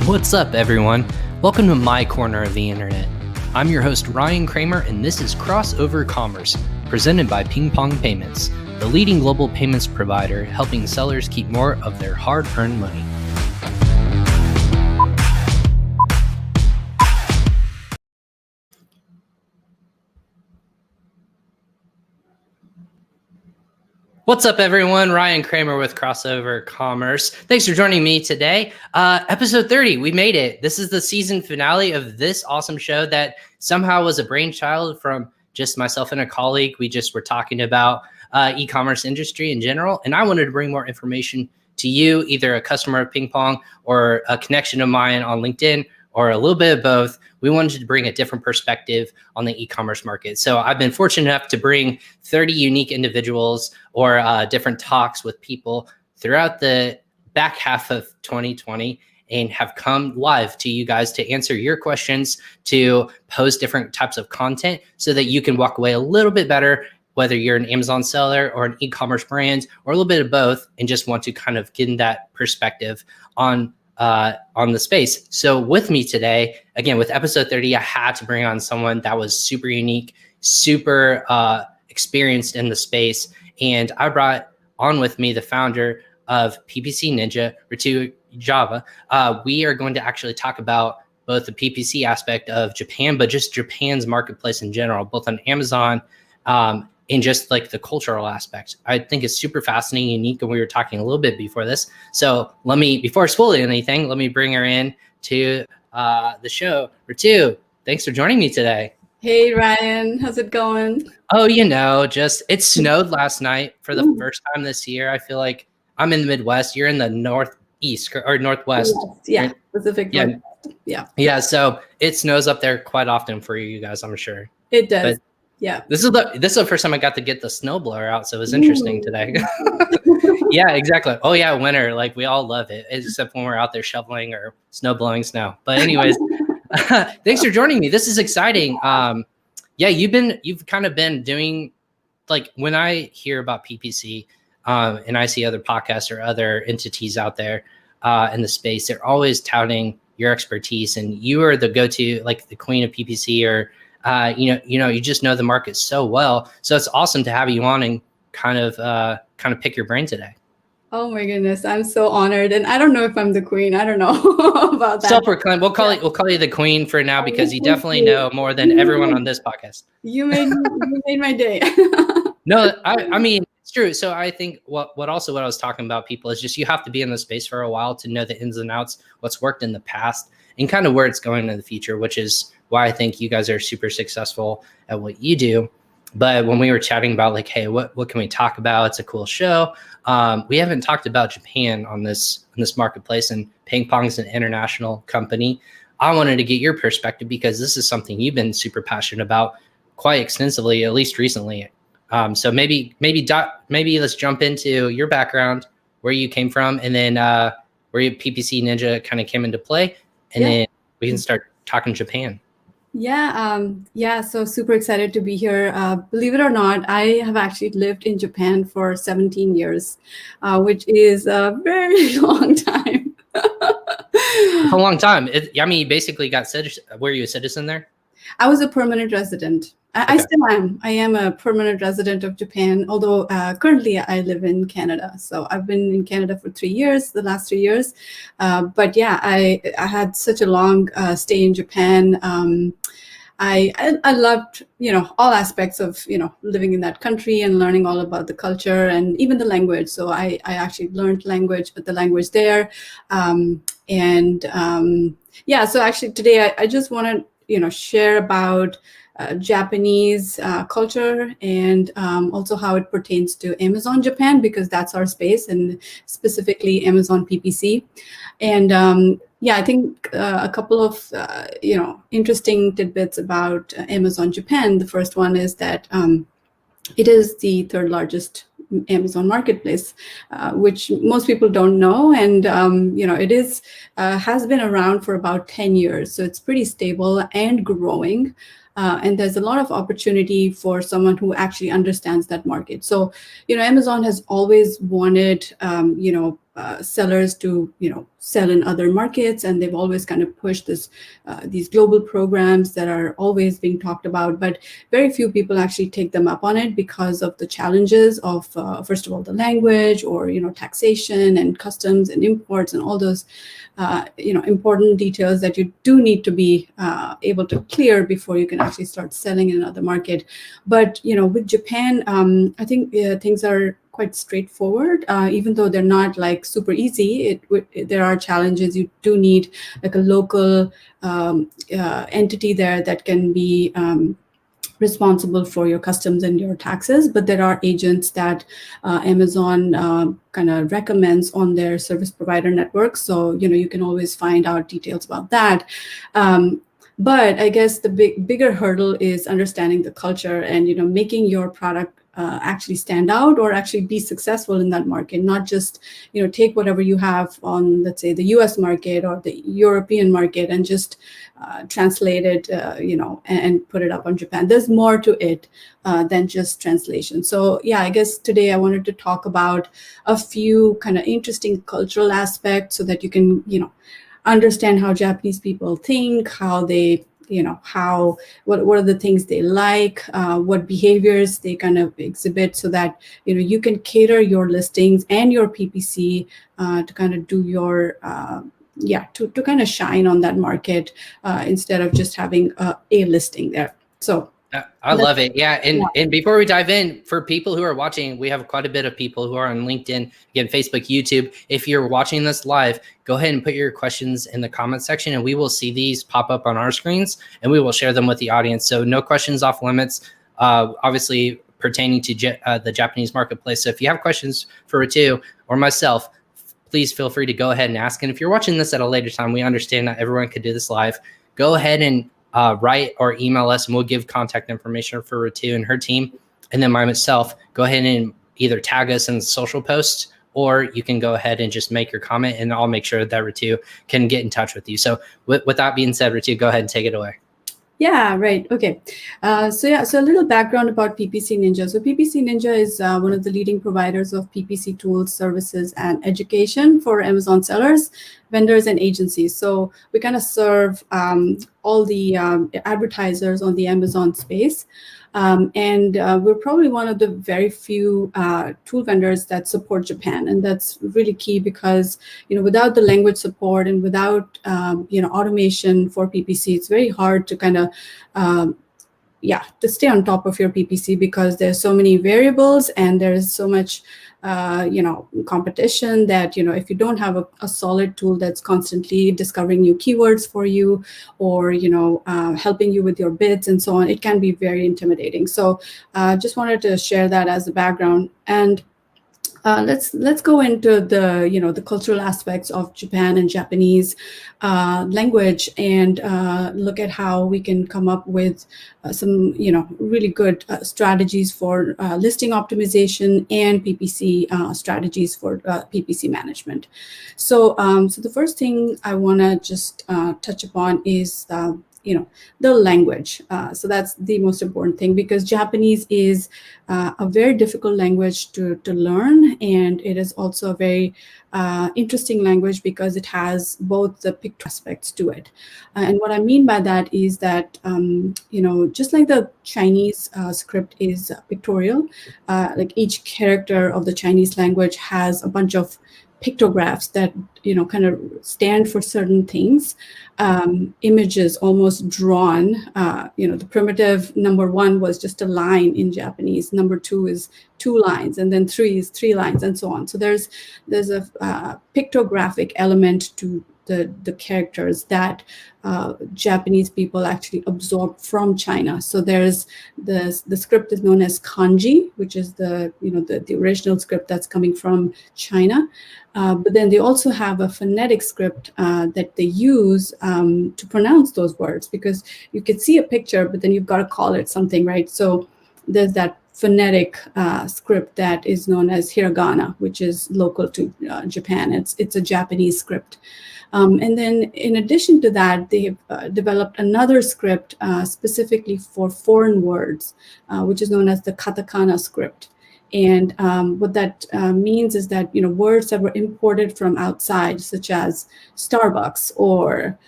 What's up, everyone? Welcome to my corner of the internet. I'm your host, Ryan Kramer, and this is Crossover Commerce, presented by Ping Pong Payments, the leading global payments provider helping sellers keep more of their hard-earned money. What's up, everyone? Ryan Kramer with Crossover Commerce. Thanks for joining me today. Episode 30, we made it. This is the season finale of this awesome show that somehow was a brainchild from just myself and a colleague. We just were talking about e-commerce industry in general, and I wanted to bring more information to you, either a customer of Ping Pong or a connection of mine on LinkedIn, or a little bit of both. We wanted to bring a different perspective on the e-commerce market. So I've been fortunate enough to bring 30 unique individuals or different talks with people throughout the back half of 2020 and have come live to you guys to answer your questions, to post different types of content so that you can walk away a little bit better, whether you're an Amazon seller or an e-commerce brand or a little bit of both, and just want to kind of get in that perspective on the space. So with me today, again, with episode 30, I had to bring on someone that was super unique, super experienced in the space. And I brought on with me the founder of Ppc Ninja, Ritu. We are going to actually talk about both the PPC aspect of Japan, but just Japan's marketplace in general, both on Amazon and just like the cultural aspect. I think it's super fascinating, unique, and we were talking a little bit before this. So before spoiling anything, let me bring her in to the show. Ritu, thanks for joining me today. Hey, Ryan, how's it going? Oh, it snowed last night for the first time this year. I feel like I'm in the Midwest. You're in the Northeast or Northwest. Yeah, Pacific Northwest. Yeah. So it snows up there quite often for you guys, I'm sure. It does. But yeah. This is the first time I got to get the snowblower out, so it was interesting today. Yeah, exactly. Oh yeah, winter. Like we all love it, except when we're out there shoveling or blowing snow. But anyways, thanks for joining me. This is exciting. You've kind of been doing, like, when I hear about PPC and I see other podcasts or other entities out there in the space, they're always touting your expertise, and you are the go-to, like the queen of PPC, or you just know the market so well. So it's awesome to have you on and kind of pick your brain today. Oh my goodness, I'm so honored, and I don't know if I'm the queen. I don't know about that. Self-proclaimed. We'll call you the queen for now, because you definitely know more than everyone on this podcast. You made my day. No, I mean, it's true. So I think what I was talking about, people, is just you have to be in the space for a while to know the ins and outs, what's worked in the past, and kind of where it's going in the future, which is why I think you guys are super successful at what you do. But when we were chatting about, like, hey, what can we talk about? It's a cool show. We haven't talked about Japan on this marketplace, and Ping Pong's an international company. I wanted to get your perspective because this is something you've been super passionate about quite extensively, at least recently. So maybe let's jump into your background, where you came from, and then where your Ppc Ninja kind of came into play, and then we can start talking Japan. So super excited to be here. Believe it or not, I have actually lived in Japan for 17 years, which is a very long time. A long time. You basically got citizen. Were you a citizen there? I was a permanent resident. I still am. I am a permanent resident of Japan, although currently I live in Canada. So I've been in Canada for the last 3 years. But yeah, I had such a long stay in Japan. I loved, all aspects of, living in that country and learning all about the culture and even the language. So I actually learned the language there. So actually today I just want to, share about Japanese culture and also how it pertains to Amazon Japan, because that's our space, and specifically Amazon PPC. And I think a couple of interesting tidbits about Amazon Japan. The first one is that it is the third largest Amazon marketplace, which most people don't know, and it is has been around for about 10 years, so it's pretty stable and growing. And there's a lot of opportunity for someone who actually understands that market. So, Amazon has always wanted, sellers to sell in other markets, and they've always kind of pushed these global programs that are always being talked about, but very few people actually take them up on it because of the challenges of first of all the language, or taxation and customs and imports and all those important details that you do need to be able to clear before you can actually start selling in another market. But with Japan, I think things are quite straightforward, even though they're not like super easy. There are challenges. You do need like a local entity there that can be responsible for your customs and your taxes, but there are agents that Amazon kind of recommends on their service provider network. So you can always find out details about that. But I guess the bigger hurdle is understanding the culture and making your product actually stand out or actually be successful in that market, not just take whatever you have on, let's say, the US market or the European market and just translate it and put it up on Japan. There's more to it than just translation. So yeah, I guess today I wanted to talk about a few kind of interesting cultural aspects so that you can understand how Japanese people think, how they what are the things they like, what behaviors they kind of exhibit, so that you can cater your listings and your PPC to kind of do your to kind of shine on that market instead of just having a listing there. So I love it. Yeah. And before we dive in, for people who are watching, we have quite a bit of people who are on LinkedIn, again, Facebook, YouTube. If you're watching this live, go ahead and put your questions in the comment section, and we will see these pop up on our screens, and we will share them with the audience. So no questions off limits, obviously pertaining to the Japanese marketplace. So if you have questions for Ritu or myself, please feel free to go ahead and ask. And if you're watching this at a later time, we understand not everyone could do this live. Go ahead and write or email us, and we'll give contact information for Ritu and her team. And then myself, go ahead and either tag us in the social posts, or you can go ahead and just make your comment, and I'll make sure that Ritu can get in touch with you. So with that being said, Ritu, go ahead and take it away. Yeah, right. Okay. So a little background about Ppc Ninja. So Ppc Ninja is one of the leading providers of PPC tools, services, and education for Amazon sellers, vendors, and agencies. So we kind of serve all the advertisers on the Amazon space. And we're probably one of the very few tool vendors that support Japan. And that's really key because, without the language support and without, automation for PPC, it's very hard to kind of, to stay on top of your PPC because there's so many variables and there's so much competition that, if you don't have a solid tool that's constantly discovering new keywords for you or, helping you with your bids and so on, it can be very intimidating. So just wanted to share that as a background. And let's go into the the cultural aspects of Japan and Japanese language and look at how we can come up with some really good strategies for listing optimization and PPC strategies for PPC management. So so the first thing I want to just touch upon is the language. So that's the most important thing, because Japanese is a very difficult language to learn, and it is also a very interesting language because it has both the pictorial aspects to it. And what I mean by that is that, just like the Chinese script is pictorial, like each character of the Chinese language has a bunch of pictographs that kind of stand for certain things, images almost drawn. The primitive number 1 was just a line in Japanese, number 2 is 2 lines, and then 3 is 3 lines, and so on. So there's a pictographic element to the characters that Japanese people actually absorb from China. So there's the script is known as kanji, which is the original script that's coming from China. But then they also have a phonetic script that they use to pronounce those words, because you can see a picture, but then you've got to call it something, right? So there's that phonetic script that is known as hiragana, which is local to Japan. It's a Japanese script. And then in addition to that, they have developed another script specifically for foreign words, which is known as the Katakana script. And what that means is that, words that were imported from outside, such as Starbucks or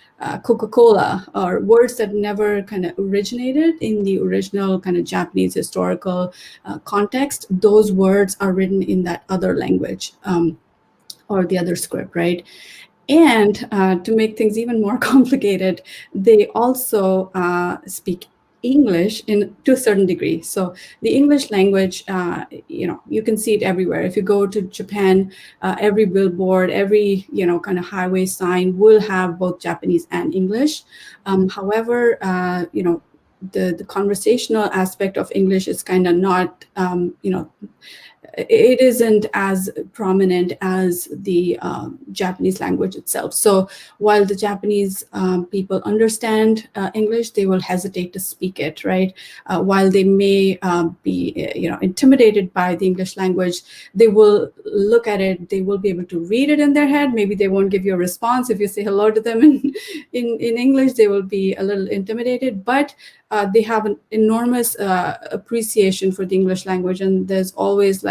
Coca-Cola, or words that never kind of originated in the original kind of Japanese historical context, those words are written in that other language or the other script, right? And to make things even more complicated, they also speak English to a certain degree. So the English language, you can see it everywhere. If you go to Japan, every billboard, every kind of highway sign will have both Japanese and English. However, the conversational aspect of English is kind of not, it isn't as prominent as the Japanese language itself. So while the Japanese people understand English, they will hesitate to speak it, right? While they may be, intimidated by the English language, they will look at it, they will be able to read it in their head. Maybe they won't give you a response. If you say hello to them in English, they will be a little intimidated, but they have an enormous appreciation for the English language. And there's always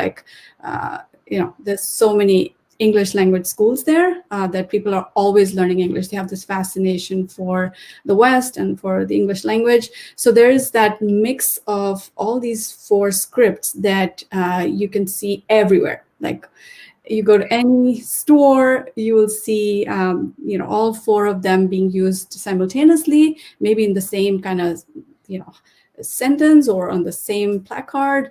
there's so many English language schools there that people are always learning English. They have this fascination for the West and for the English language. So there's that mix of all these 4 scripts that you can see everywhere. Like, you go to any store, you will see, all 4 of them being used simultaneously, maybe in the same kind of, sentence or on the same placard.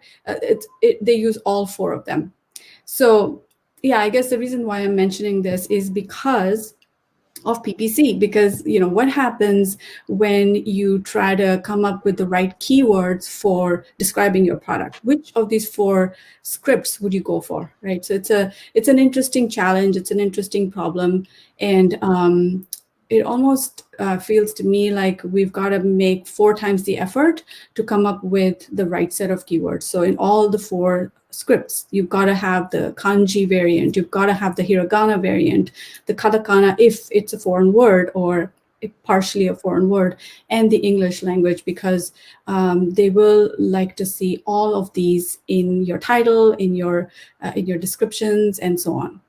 They use all 4 of them. So yeah, I guess the reason why I'm mentioning this is because of PPC, because what happens when you try to come up with the right keywords for describing your product? Which of these 4 scripts would you go for, right? So it's an interesting challenge, it's an interesting problem, and it almost feels to me like we've got to make 4 times the effort to come up with the right set of keywords. So in all the 4 scripts, you've got to have the kanji variant, you've got to have the hiragana variant, the katakana if it's a foreign word or partially a foreign word, and the English language, because they will like to see all of these in your title, in your descriptions, and so on.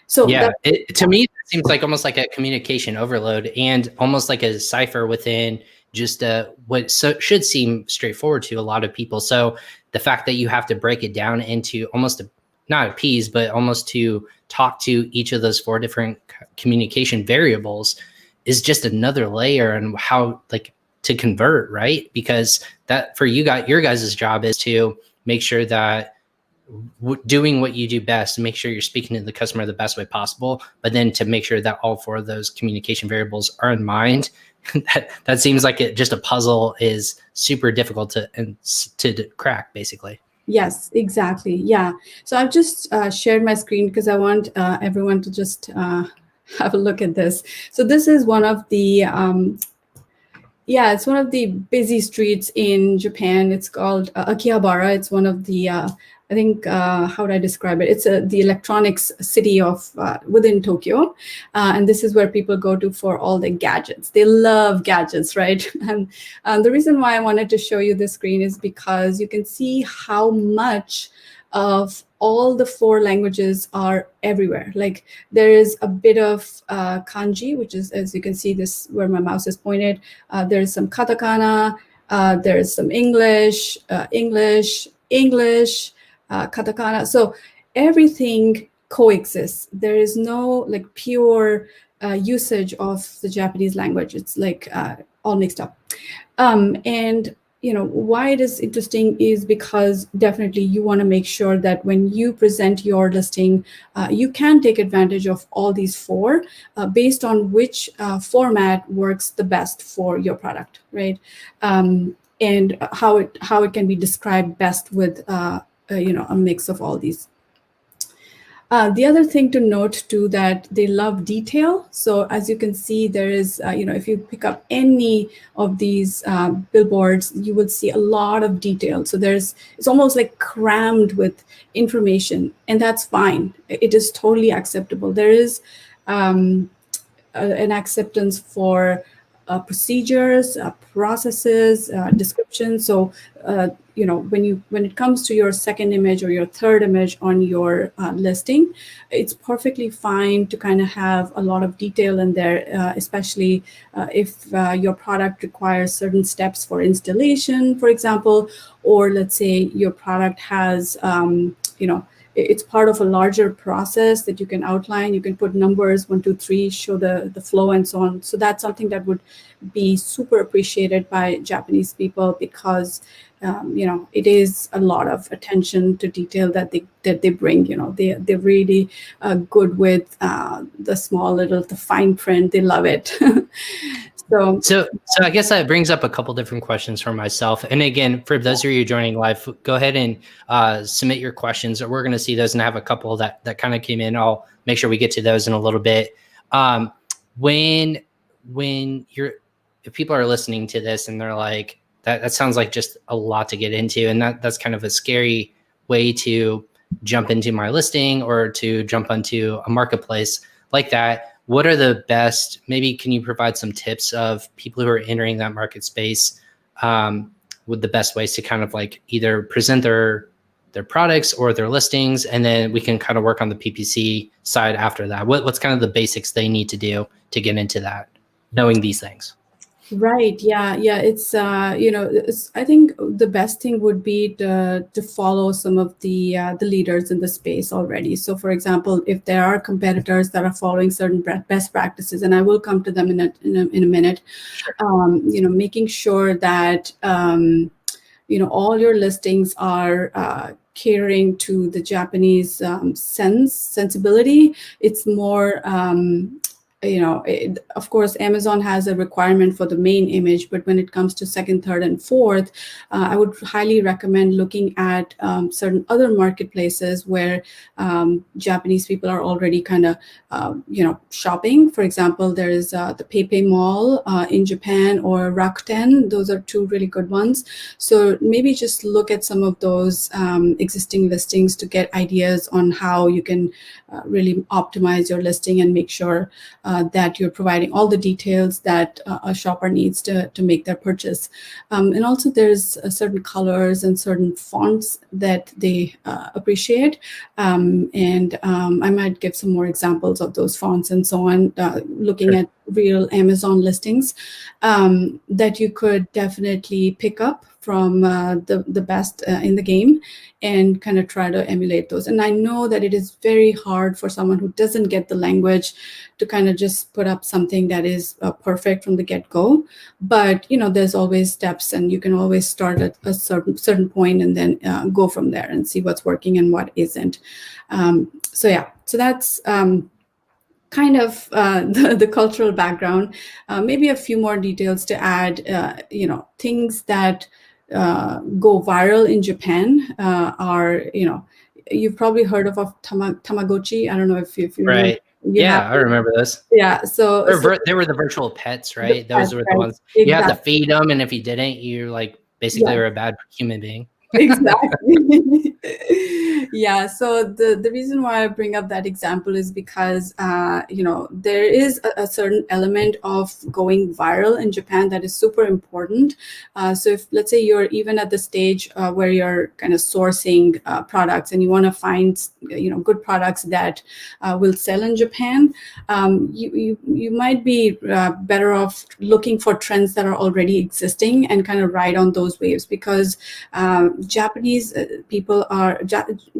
So yeah, to me, it seems like almost like a communication overload and almost like a cipher within just what should seem straightforward to a lot of people. So the fact that you have to break it down into almost not a piece, but almost to talk to each of those 4 different communication variables is just another layer on how to convert, right? Because that for you guys, your guys' job is to make sure that doing what you do best, make sure you're speaking to the customer the best way possible, but then to make sure that all 4 of those communication variables are in mind. that seems like just a puzzle is super difficult to crack, basically. Yes, exactly. Yeah. So I've just shared my screen because I want everyone to just have a look at this. So this is one of the it's one of the busy streets in Japan. It's called Akihabara. It's one of the I think, how would I describe it? It's the electronics city of within Tokyo. And this is where people go to for all the gadgets. They love gadgets, right? And the reason why I wanted to show you this screen is because you can see how much of all the 4 languages are everywhere. Like, there is a bit of kanji, which is, as you can see, this where my mouse is pointed. There's some katakana, there's some English, katakana. So everything coexists. There is no pure usage of the Japanese language. It's all mixed up. And why it is interesting is because definitely you want to make sure that when you present your listing, you can take advantage of all these 4 based on which format works the best for your product, right? And how it can be described best with a mix of all these. The other thing to note too, that they love detail. So as you can see, there is, if you pick up any of these billboards, you will see a lot of detail. So it's almost like crammed with information, and that's fine. It is totally acceptable. There is an acceptance for procedures, processes, descriptions. So when it comes to your second image or your third image on your listing, it's perfectly fine to kind of have a lot of detail in there, especially if your product requires certain steps for installation, for example, or let's say your product has it's part of a larger process that you can outline. You can put numbers 1, 2, 3, show the flow and so on. So that's something that would be super appreciated by Japanese people, because it is a lot of attention to detail that they bring. They're really good with the fine print. They love it. So I guess that brings up a couple different questions for myself. And again, for those of you joining live, go ahead and submit your questions. We're going to see those, and I have a couple that kind of came in. I'll make sure we get to those in a little bit. When if people are listening to this and they're like, that sounds like just a lot to get into, and that's kind of a scary way to jump into my listing or to jump onto a marketplace like that. What are the best, maybe can you provide some tips of people who are entering that market space with the best ways to kind of like either present their products or their listings, and then we can kind of work on the PPC side after that. What's kind of the basics they need to do to get into that, knowing these things? Right. Yeah. It's I think the best thing would be to follow some of the leaders in the space already. So, for example, if there are competitors that are following certain best practices, and I will come to them in a minute, Sure. making sure that all your listings are catering to the Japanese sensibility. It's more of course, Amazon has a requirement for the main image, but when it comes to second, third, and fourth, I would highly recommend looking at certain other marketplaces where Japanese people are already kind of, shopping. For example, there is the Ppc Mall in Japan, or Rakuten. Those are two really good ones. So maybe just look at some of those existing listings to get ideas on how you can really optimize your listing and make sure that you're providing all the details that a shopper needs to make their purchase. And also there's certain colors and certain fonts that they appreciate. And I might give some more examples of those fonts and so on, looking at real Amazon listings that you could definitely pick up from the best in the game and kind of try to emulate those. And I know that it is very hard for someone who doesn't get the language to kind of just put up something that is perfect from the get-go. But, there's always steps, and you can always start at a certain point and then go from there and see what's working and what isn't. So that's kind of the cultural background. Maybe a few more details to add. Things that go viral in Japan are, you've probably heard of Tamagotchi. I don't know if you Right. I remember those. Yeah. So they were the virtual pets, right? Those were the ones you have to feed them, and if you didn't, you basically were a bad human being. Exactly. Yeah. So the reason why I bring up that example is because there is a certain element of going viral in Japan that is super important. So if, let's say, you're even at the stage where you're kind of sourcing products and you want to find good products that will sell in Japan, you might be better off looking for trends that are already existing and kind of ride on those waves, because Japanese people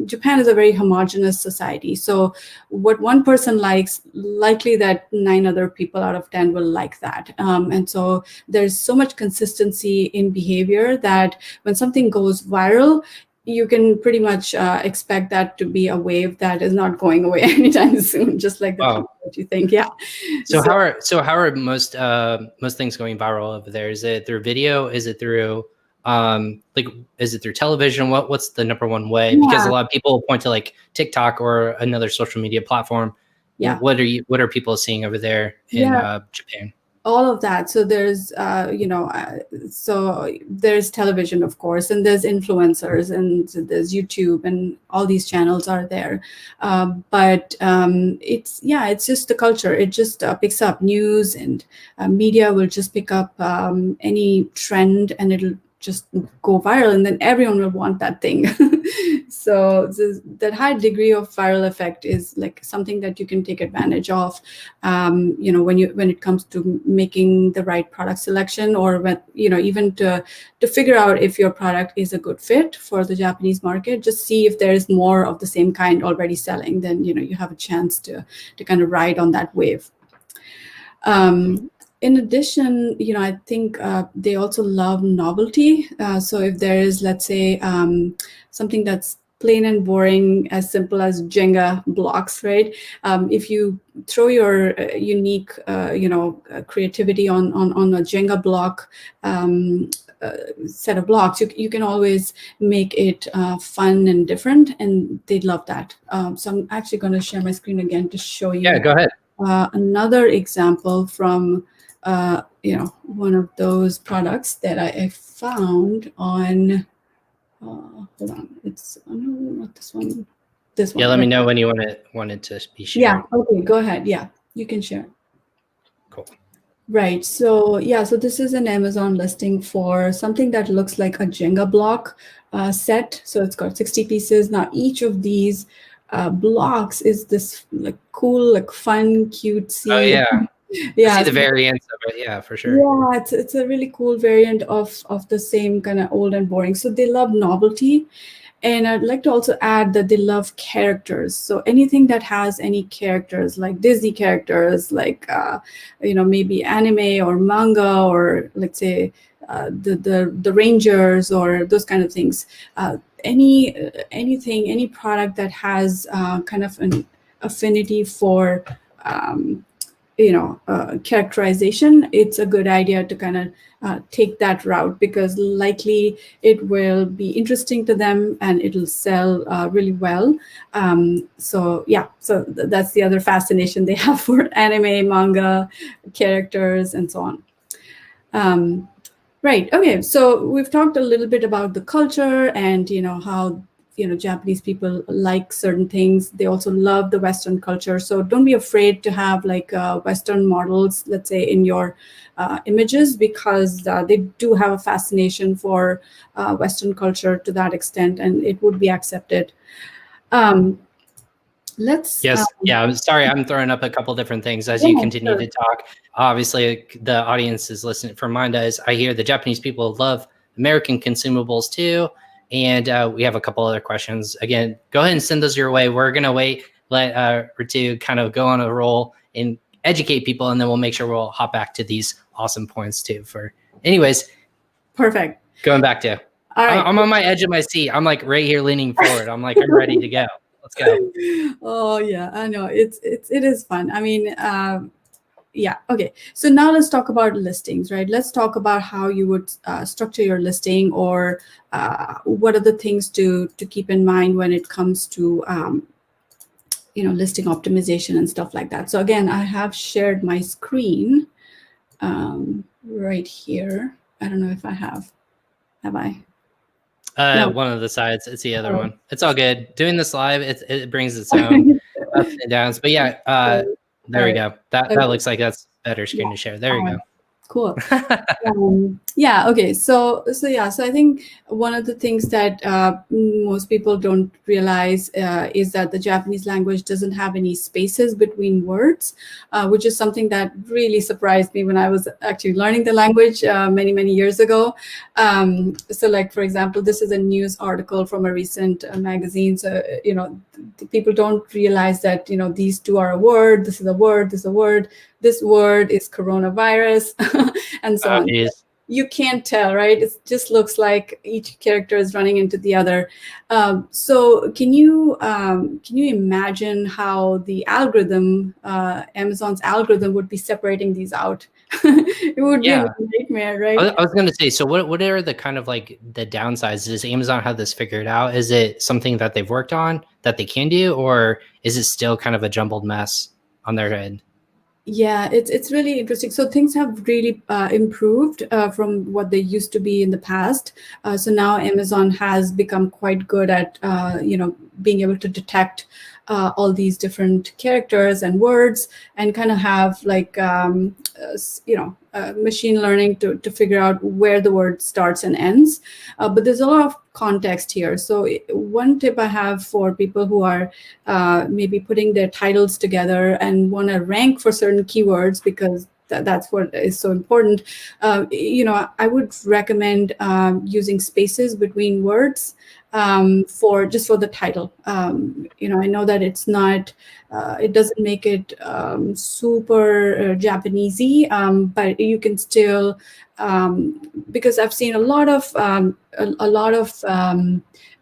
Japan is a very homogenous society. So what one person likes, likely that 9 other people out of 10 will like that. And so there's so much consistency in behavior that when something goes viral, you can pretty much expect that to be a wave that is not going away anytime soon, just like the what you think. Yeah. So how are most things going viral over there? Is it through video? Is it through is it through television? What's the number one way? Because a lot of people point to TikTok or another social media platform. Yeah. What are people seeing over there in Japan? all of that. So there's so there's television, of course, and there's influencers, and there's YouTube, and all these channels are there. But it's just the culture. It just picks up news, and media will just pick up any trend, and it'll just go viral, and then everyone will want that thing. So that high degree of viral effect is like something that you can take advantage of, when it comes to making the right product selection, or when, even to figure out if your product is a good fit for the Japanese market. Just see if there is more of the same kind already selling, then you have a chance to kind of ride on that wave. In addition, I think they also love novelty. So if there is, let's say, something that's plain and boring, as simple as Jenga blocks, right? If you throw your unique, creativity on a Jenga block set of blocks, you can always make it fun and different, and they'd love that. So I'm actually going to share my screen again to show you. Yeah, go ahead. Another example from one of those products that I found on. Hold on, it's not this one. This one. Yeah, let me know when you wanted to be shared. Yeah. Okay. Go ahead. Yeah, you can share. Cool. Right. So so this is an Amazon listing for something that looks like a Jenga block set. So it's got 60 pieces. Now each of these blocks is this like cool, like fun, cutesy. Oh yeah. Yeah. I see the variants of it. Yeah, for sure. Yeah, it's a really cool variant of the same kind of old and boring. So they love novelty. And I'd like to also add that they love characters. So anything that has any characters, like Disney characters, like maybe anime or manga, or let's say the Rangers, or those kind of things. Any product that has kind of an affinity for characterization, it's a good idea to kind of take that route, because likely it will be interesting to them and it'll sell really well. So that's the other fascination they have for anime, manga, characters, and so on. Right. Okay. So we've talked a little bit about the culture, and how Japanese people like certain things. They also love the Western culture. So don't be afraid to have like Western models, let's say, in your images, because they do have a fascination for Western culture to that extent, and it would be accepted. Yes. I'm sorry. I'm throwing up a couple different things as you continue to talk. Obviously, the audience is listening. For mine does. I hear the Japanese people love American consumables too. And we have a couple other questions. Again, go ahead and send those your way. We're going to let Ritu kind of go on a roll and educate people, and then we'll make sure we'll hop back to these awesome points too. Anyways. Perfect. Going back to, all right. I'm on my edge of my seat. I'm like right here leaning forward. I'm like, I'm ready to go. Let's go. Oh yeah, I know. It is fun. I mean, yeah. Okay. So now let's talk about listings, right? Let's talk about how you would structure your listing, or what are the things to keep in mind when it comes to listing optimization and stuff like that. So again, I have shared my screen right here. I don't know if I have. Have I? No. One of the sides. It's the other one. It's all good. Doing this live, it brings its own ups and downs. But yeah, there we go. That looks like that's better screen to share. There you go. Cool. Yeah. Okay. So I think one of the things that most people don't realize is that the Japanese language doesn't have any spaces between words, which is something that really surprised me when I was actually learning the language many years ago. So, like for example, this is a news article from a recent magazine. So people don't realize that these two are a word. This is a word. This is a word. This word is coronavirus, and so on. You can't tell, right? It just looks like each character is running into the other. So can you imagine how the algorithm, Amazon's algorithm, would be separating these out? It would be a nightmare, right? I was going to say, so what are the kind of like the downsides? Does Amazon have this figured out? Is it something that they've worked on that they can do, or is it still kind of a jumbled mess on their end? Yeah, it's really interesting. So things have really improved from what they used to be in the past. So now Amazon has become quite good at being able to detect all these different characters and words, and kind of have like machine learning to figure out where the word starts and ends. But there's a lot of context here. So one tip I have for people who are maybe putting their titles together and want to rank for certain keywords, because that's what is so important. I would recommend using spaces between words for the title. I know that it's not, it doesn't make it super Japanesey, but you can still, because I've seen a lot of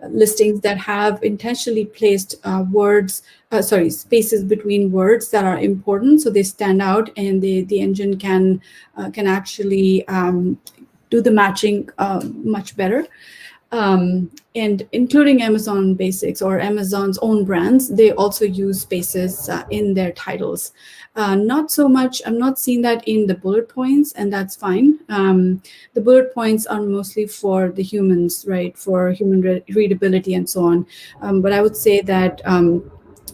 listings that have intentionally placed spaces between words that are important, so they stand out, and the engine can actually do the matching much better. And including Amazon Basics or Amazon's own brands, they also use spaces in their titles. Not so much, I'm not seeing that in the bullet points, and that's fine. The bullet points are mostly for the humans, right? For human readability and so on. But I would say that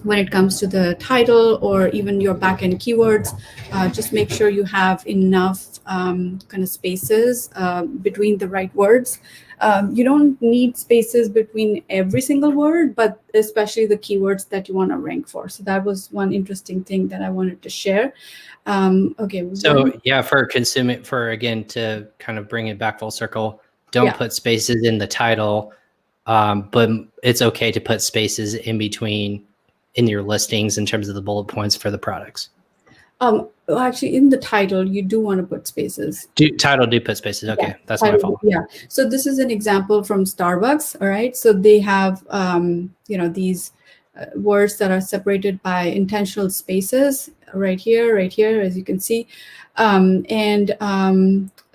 when it comes to the title or even your backend keywords, just make sure you have enough kind of spaces between the right words. You don't need spaces between every single word, but especially the keywords that you want to rank for. So that was one interesting thing that I wanted to share. Okay. So yeah, again, to kind of bring it back full circle, don't put spaces in the title, but it's okay to put spaces in between in your listings in terms of the bullet points for the products. Actually, in the title, you do want to put spaces. Do put spaces. Okay, yeah, that's my fault. Yeah. So this is an example from Starbucks. All right. So they have, these words that are separated by intentional spaces right here, as you can see.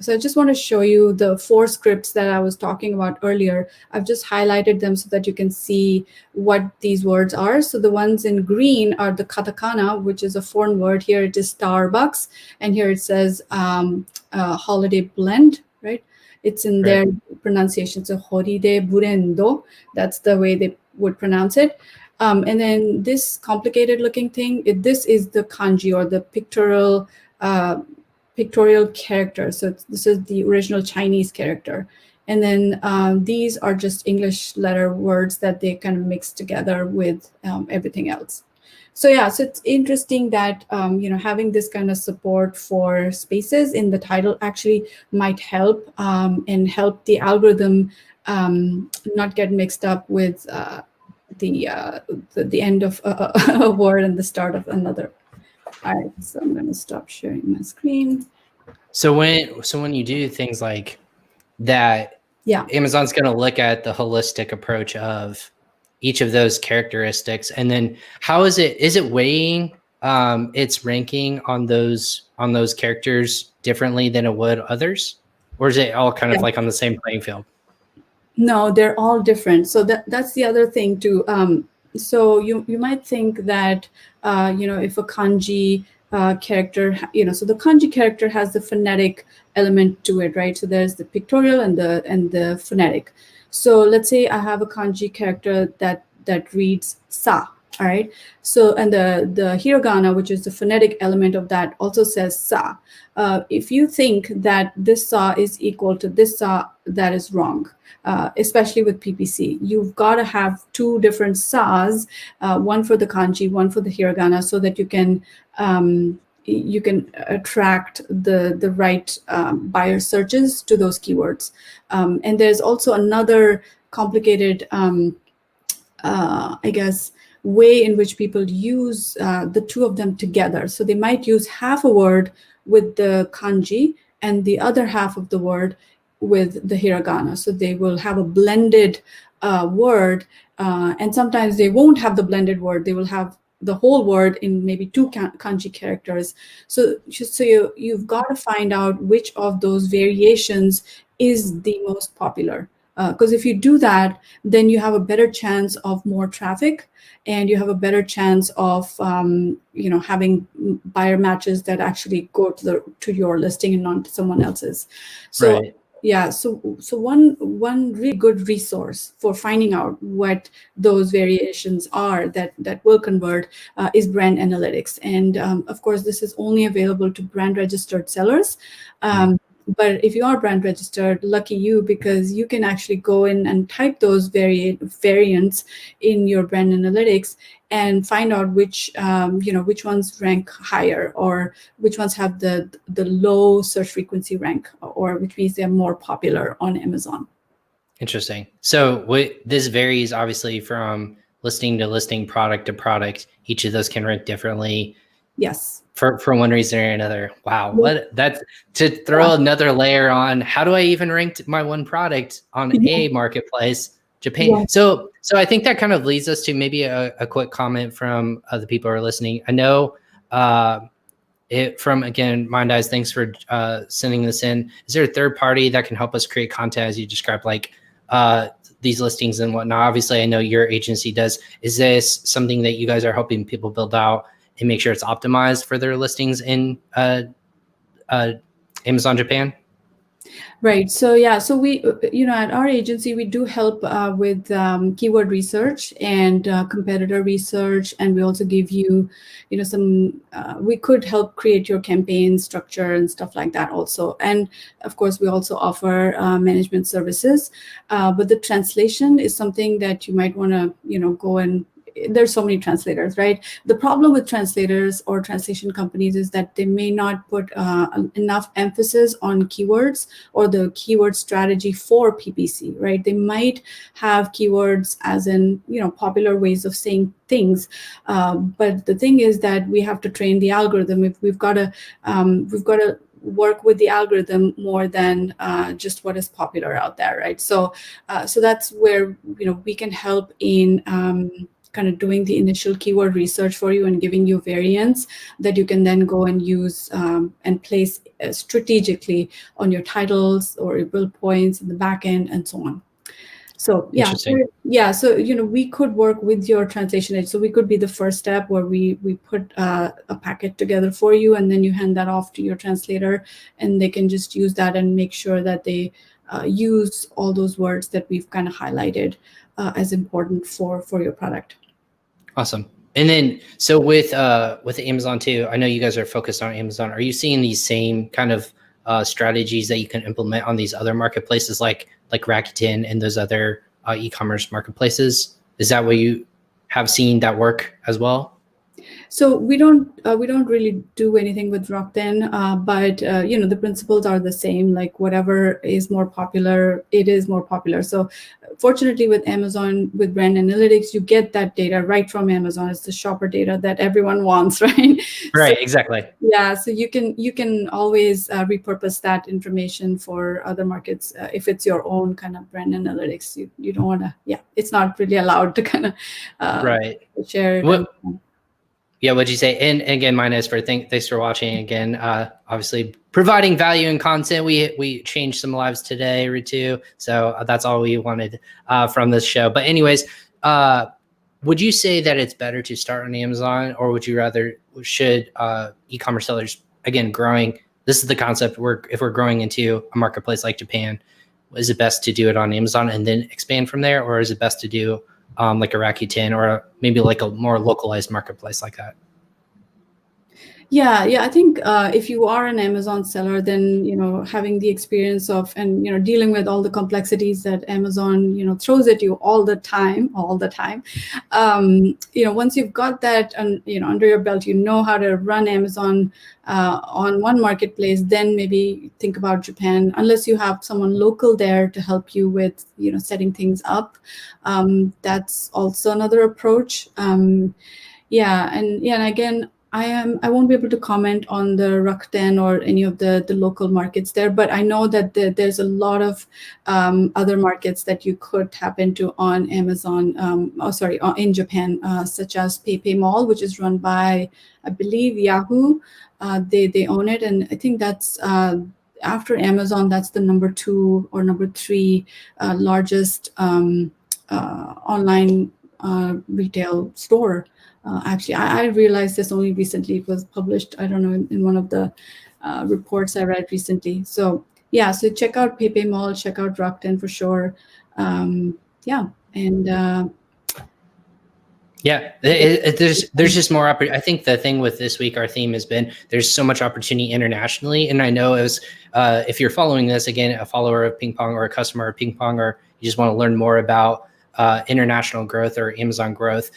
So I just want to show you the 4 scripts that I was talking about earlier. I've just highlighted them so that you can see what these words are. So the ones in green are the katakana, which is a foreign word. Here it is Starbucks, and here it says holiday blend, right? It's in their pronunciation. So holiday burendo, that's the way they would pronounce it. And then this complicated looking thing, this is the kanji, or the pictorial character. So this is the original Chinese character. And then these are just English letter words that they kind of mix together with everything else. So yeah, so it's interesting that having this kind of support for spaces in the title actually might help and help the algorithm not get mixed up with the end of a word and the start of another. All right, so I'm going to stop sharing my screen. So when you do things like that, yeah, Amazon's going to look at the holistic approach of each of those characteristics, and then how is it weighing its ranking on those characters differently than it would others, or is it all kind of like on the same playing field? No, they're all different. So that's the other thing too. So you might think that if a kanji character, so the kanji character has the phonetic element to it, right? So there's the pictorial and the phonetic. So let's say I have a kanji character that reads sa. All right. So, and the hiragana, which is the phonetic element of that, also says sa. If you think that this sa is equal to this sa, that is wrong. Especially with PPC, you've got to have 2 different sa's, one for the kanji, one for the hiragana, so that you can attract the right buyer searches to those keywords. And there's also another complicated, I guess, way in which people use the 2 of them together. So they might use half a word with the kanji and the other half of the word with the hiragana. So they will have a blended word, and sometimes they won't have the blended word. They will have the whole word in maybe 2 kanji characters. So you've got to find out which of those variations is the most popular. Because if you do that, then you have a better chance of more traffic, and you have a better chance of having buyer matches that actually go to your listing and not to someone else's. So Right. yeah, so one really good resource for finding out what those variations are that will convert is brand analytics. And of course, this is only available to brand registered sellers. But if you are brand registered, lucky you, because you can actually go in and type those variants in your brand analytics and find out which ones rank higher, or which ones have the low search frequency rank, or which means they're more popular on Amazon. Interesting. So this varies obviously from listing to listing, product to product. Each of those can rank differently. Yes. For one reason or another. Wow. What that's to throw another layer on. How do I even rank my one product on a marketplace? Japan. Yeah. So I think that kind of leads us to maybe a quick comment from the people who are listening. I know from, again, Mind Eyes, thanks for sending this in. Is there a third party that can help us create content as you described, like these listings and whatnot? Obviously, I know your agency does. Is this something that you guys are helping people build out and make sure it's optimized for their listings in Amazon Japan? Right. So yeah, so we, at our agency, we do help with keyword research and competitor research, and we also give you, some. We could help create your campaign structure and stuff like that also. And of course, we also offer management services. But the translation is something that you might want to, go and. There's so many translators, right? The problem with translators or translation companies is that they may not put enough emphasis on keywords or the keyword strategy for PPC, right? They might have keywords as in, popular ways of saying things. But the thing is that we have to train the algorithm. If we've got to work with the algorithm more than just what is popular out there, right? So that's where we can help in kind of doing the initial keyword research for you and giving you variants that you can then go and use and place strategically on your titles or your bullet points in the back end and so on. So so we could work with your translation edge. So we could be the first step where we put a packet together for you, and then you hand that off to your translator, and they can just use that and make sure that they use all those words that we've kind of highlighted as important for your product. Awesome. And then, so with Amazon too, I know you guys are focused on Amazon. Are you seeing these same kind of strategies that you can implement on these other marketplaces like Rakuten and those other e-commerce marketplaces? Is that what you have seen that work as well? So we don't really do anything with Rakuten, but the principles are the same. Like whatever is more popular, it is more popular. So fortunately with Amazon, with brand analytics, you get that data right from Amazon. It's the shopper data that everyone wants, right? Right, so, exactly. Yeah, so you can always repurpose that information for other markets if it's your own kind of brand analytics. You don't want to. Yeah, it's not really allowed to kind of share it. Yeah, what'd you say? And again, Mind Eyes, thanks for watching again. Obviously, providing value and content. We changed some lives today, Ritu. So that's all we wanted from this show. But anyways, would you say that it's better to start on Amazon, or would you rather should e-commerce sellers, again, growing? This is the concept. If we're growing into a marketplace like Japan, is it best to do it on Amazon and then expand from there, or is it best to do like a Rakuten or maybe like a more localized marketplace like that? Yeah, I think if you are an Amazon seller, then having the experience of and dealing with all the complexities that Amazon throws at you all the time. Once you've got that under your belt, how to run Amazon on one marketplace, then maybe think about Japan. Unless you have someone local there to help you with setting things up, that's also another approach. And again, I won't be able to comment on the Rakuten or any of the local markets there, but I know that there's a lot of other markets that you could tap into on Amazon, in Japan, such as PayPay Mall, which is run by, I believe, Yahoo. They own it, and I think that's after Amazon, that's the number 2 or number 3 largest online retail store. Actually, I realized this only recently. It was published, I don't know, in one of the reports I read recently. So yeah, so check out Pepe Mall, check out Rakuten for sure. Yeah, and there's just more opportunity. I think the thing with this week, our theme has been there's so much opportunity internationally, and I know as if you're following this, again, a follower of Ping Pong or a customer of Ping Pong, or you just want to learn more about international growth or Amazon growth,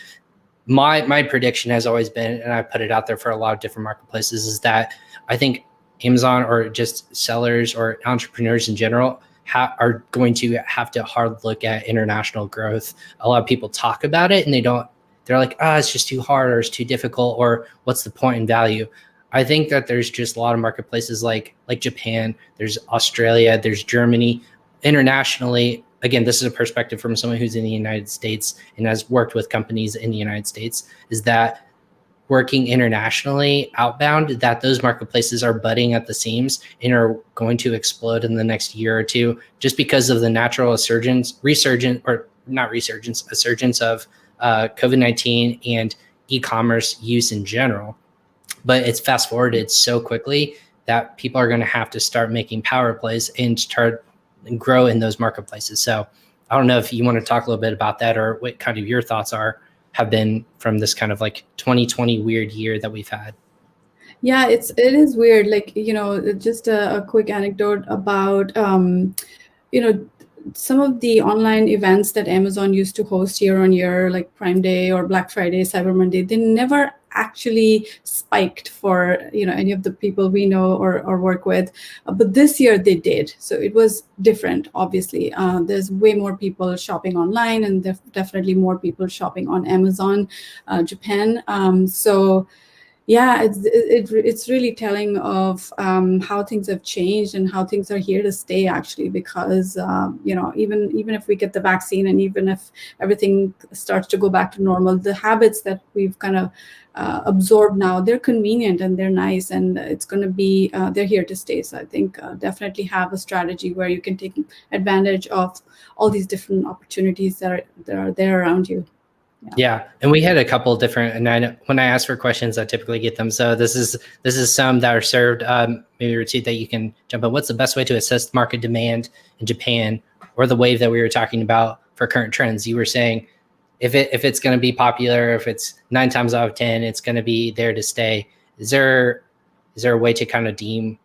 my prediction has always been, and I put it out there for a lot of different marketplaces, is that I think Amazon or just sellers or entrepreneurs in general are going to have to hard look at international growth. A lot of people talk about it and they're like, it's just too hard, or it's too difficult, or what's the point in value? I think that there's just a lot of marketplaces like Japan, there's Australia, there's Germany. Internationally, again, this is a perspective from someone who's in the United States and has worked with companies in the United States, is that working internationally outbound, that those marketplaces are budding at the seams and are going to explode in the next year or two, just because of the natural resurgence of COVID-19 and e-commerce use in general. But it's fast forwarded so quickly that people are going to have to start making power plays and start and grow in those marketplaces. So I don't know if you want to talk a little bit about that, or what kind of your thoughts have been from this kind of like 2020 weird year that we've had. Yeah, it is weird. Like, just a quick anecdote about, some of the online events that Amazon used to host year on year, like Prime Day or Black Friday, Cyber Monday, they never actually spiked for any of the people we know or work with, but this year they did. So it was different. Obviously, there's way more people shopping online, and definitely more people shopping on Amazon Japan. So yeah, it's really telling of how things have changed and how things are here to stay, actually, because even if we get the vaccine, and even if everything starts to go back to normal, the habits that we've kind of absorbed now, they're convenient and they're nice, and it's going to be they're here to stay. So I think definitely have a strategy where you can take advantage of all these different opportunities that are there around you. Yeah, and we had a couple different, and when I ask for questions, I typically get them. So this is some that are served. Maybe Ritu, that you can jump in. What's the best way to assess market demand in Japan, or the wave that we were talking about for current trends? You were saying if it's going to be popular, if it's 9 times out of 10, it's going to be there to stay. Is there a way to kind of deem,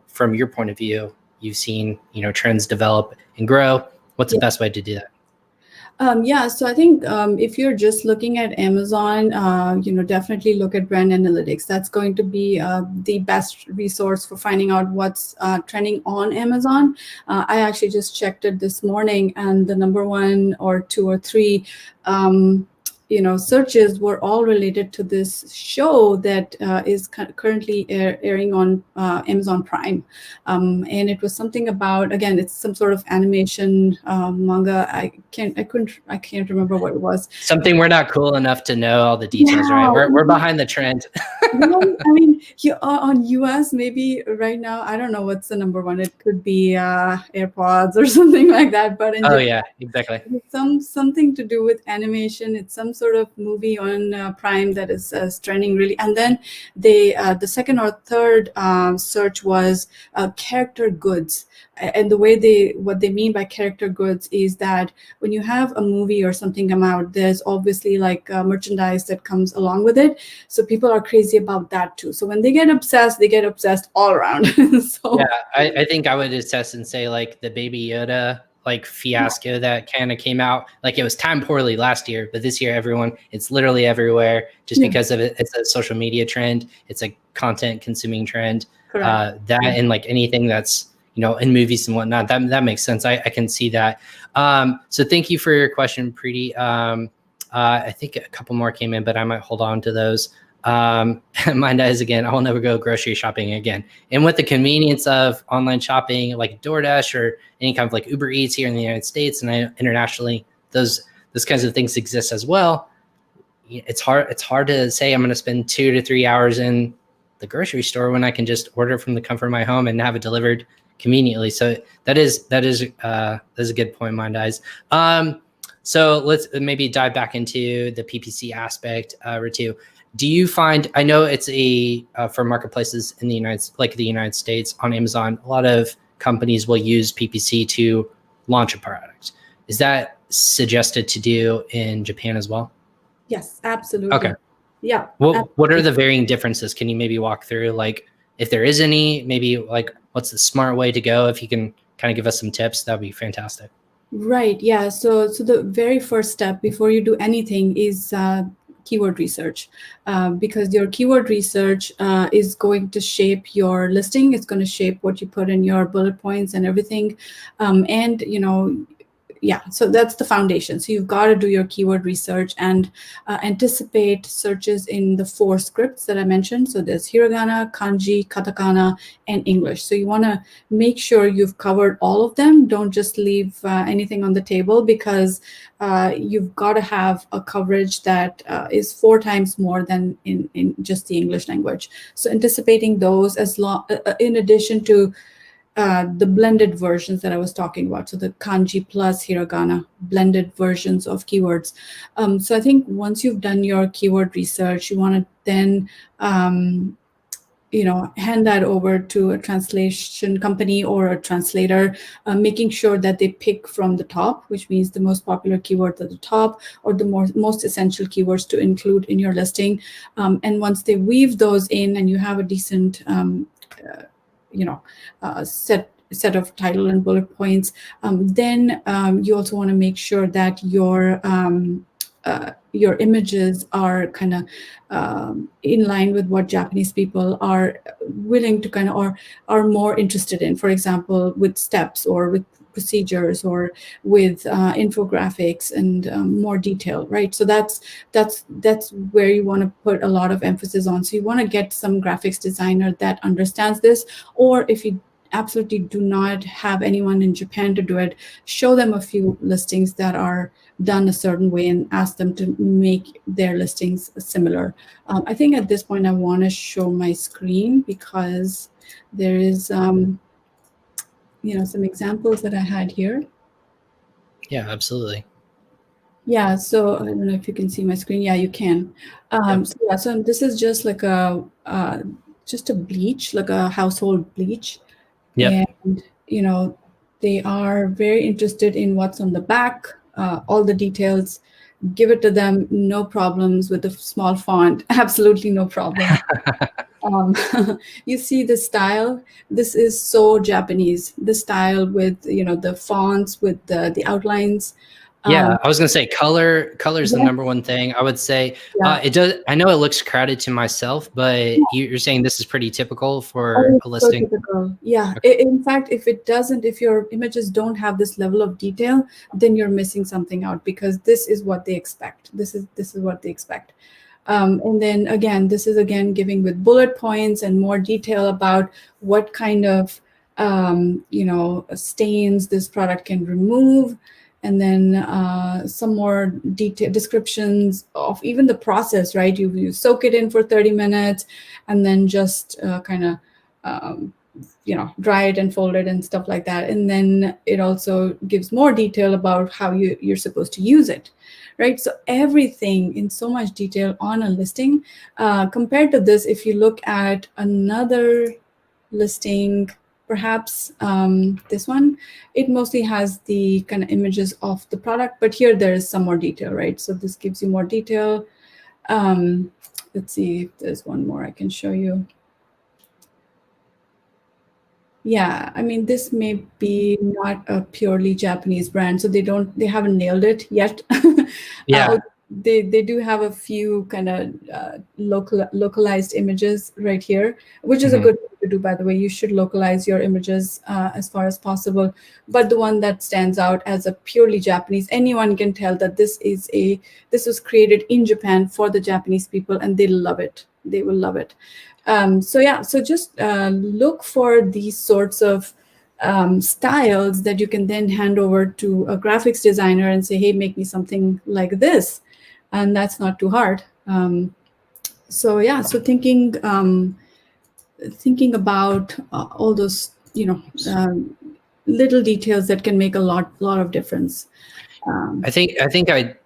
from your point of view, you've seen trends develop and grow? What's the best way to do that? So I think if you're just looking at Amazon, definitely look at brand analytics. That's going to be the best resource for finding out what's trending on Amazon. I actually just checked it this morning, and the number 1 or 2 or 3 searches were all related to this show that is currently airing on Amazon Prime. And it was something about, again, it's some sort of animation manga. I can't remember what it was. Something we're not cool enough to know all the details, right? We're behind the trend. Well, I mean, on US, maybe right now, I don't know what's the number 1. It could be AirPods or something like that. But in Japan, yeah, exactly. It's something to do with animation. It's some sort of movie on Prime that is trending really. And then the second or third search was character goods. And what they mean by character goods is that when you have a movie or something come out, there's obviously like merchandise that comes along with it. So people are crazy about that too. So when they get obsessed all around. So yeah, I think I would assess and say like the Baby Yoda fiasco that kind of came out, like it was timed poorly last year, but this year it's literally everywhere just because of it. It's a social media trend. It's a content consuming trend. And like anything that's, in movies and whatnot, that makes sense. I can see that. So thank you for your question, Preeti. I think a couple more came in, but I might hold on to those. Mine is, again, I will never go grocery shopping again. And with the convenience of online shopping, like DoorDash or any kind of like Uber Eats here in the United States and internationally, those kinds of things exist as well. It's hard to say I'm going to spend 2 to 3 hours in the grocery store when I can just order from the comfort of my home and have it delivered conveniently. So that is a good point, Mind Eyes. So let's maybe dive back into the PPC aspect, Ritu. Do you find, I know it's for marketplaces in the United States on Amazon, a lot of companies will use PPC to launch a product. Is that suggested to do in Japan as well? Yes, absolutely. Okay. Yeah. What are the varying differences? Can you maybe walk through, like, if there is any, maybe like what's the smart way to go? If you can kind of give us some tips, that'd be fantastic. Right. Yeah. So the very first step before you do anything is keyword research, because your keyword research is going to shape your listing. It's going to shape what you put in your bullet points and everything. And yeah, so that's the foundation. So you've got to do your keyword research and anticipate searches in the 4 scripts that I mentioned. So there's hiragana, kanji, katakana, and English. So you want to make sure you've covered all of them. Don't just leave anything on the table, because you've got to have a coverage that is 4 times more than in just the English language. So anticipating those, in addition to the blended versions that I was talking about. So the kanji plus hiragana, blended versions of keywords. So I think once you've done your keyword research, you want to then hand that over to a translation company or a translator, making sure that they pick from the top, which means the most popular keywords at the top, or the most essential keywords to include in your listing. And once they weave those in and you have a decent set of title and bullet points, then you also want to make sure that your images are kind of in line with what Japanese people are willing to or are more interested in. For example, with steps or with procedures or with infographics and more detail, right? So that's where you want to put a lot of emphasis on. So you want to get some graphics designer that understands this, or if you absolutely do not have anyone in Japan to do it, show them a few listings that are done a certain way and ask them to make their listings similar. I think at this point I want to show my screen, because there is some examples that I had here. Yeah, absolutely. Yeah, so I don't know if you can see my screen. Yeah, you can. So this is just like just a bleach, like a household bleach. Yep. And they are very interested in what's on the back, all the details. Give it to them, no problems with the small font, absolutely no problem. You see the style. This is so Japanese. The style with the fonts, with the outlines. Yeah, I was gonna say color is the number one thing. I would say it does. I know it looks crowded to myself, but you're saying this is pretty typical for a listing. So typical. Yeah. Okay. In fact, if your images don't have this level of detail, then you're missing something out, because this is what they expect. This is what they expect. And then again, this is giving with bullet points and more detail about what kind of stains this product can remove. And then some more detailed descriptions of even the process, right? You soak it in for 30 minutes and then just kind of, dry it and fold it and stuff like that. And then it also gives more detail about how you're supposed to use it, right? So everything in so much detail on a listing. Compared to this, if you look at another listing, perhaps this one, it mostly has the kind of images of the product, but here there is some more detail, right? So this gives you more detail. Let's see if there's one more I can show you. Yeah, I mean, this may be not a purely Japanese brand, so they haven't nailed it yet. Yeah. They do have a few kind of localized images right here, which is a good thing to do, by the way. You should localize your images as far as possible. But the one that stands out as a purely Japanese, anyone can tell that this was created in Japan for the Japanese people, and they love it. They will love it. So just look for these sorts of styles that you can then hand over to a graphics designer and say, hey, make me something like this. And that's not too hard. So thinking about all those little details that can make a lot of difference. I think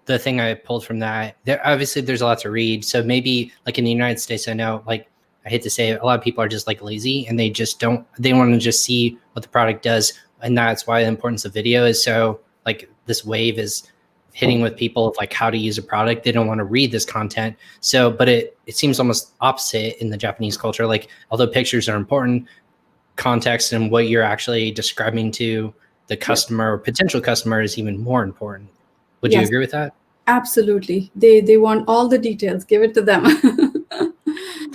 the thing I pulled from that, obviously there's a lot to read. So maybe like in the United States, I know, like, I hate to say it, a lot of people are just like lazy and they want to just see what the product does. And that's why the importance of video is so, like, this wave is hitting with people of like how to use a product. They don't want to read this content. So, but it seems almost opposite in the Japanese culture. Like, although pictures are important, context and what you're actually describing to the customer or potential customer is even more important. Would you agree with that? Absolutely. They want all the details. Give it to them.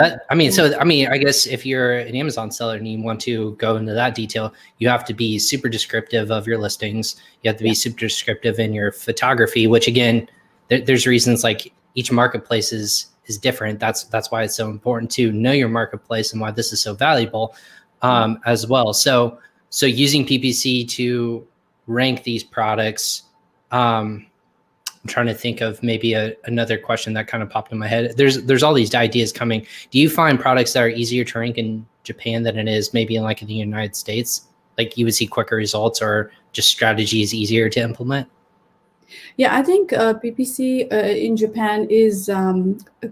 I guess if you're an Amazon seller and you want to go into that detail, you have to be super descriptive of your listings. You have to be super descriptive in your photography, which again, there's reasons, like, each marketplace is different. That's why it's so important to know your marketplace and why this is so valuable as well. So using PPC to rank these products, I'm trying to think of maybe another question that kind of popped in my head. There's all these ideas coming. Do you find products that are easier to rank in Japan than it is maybe in the United States? Like, you would see quicker results, or just strategies easier to implement? Yeah, I think PPC in Japan is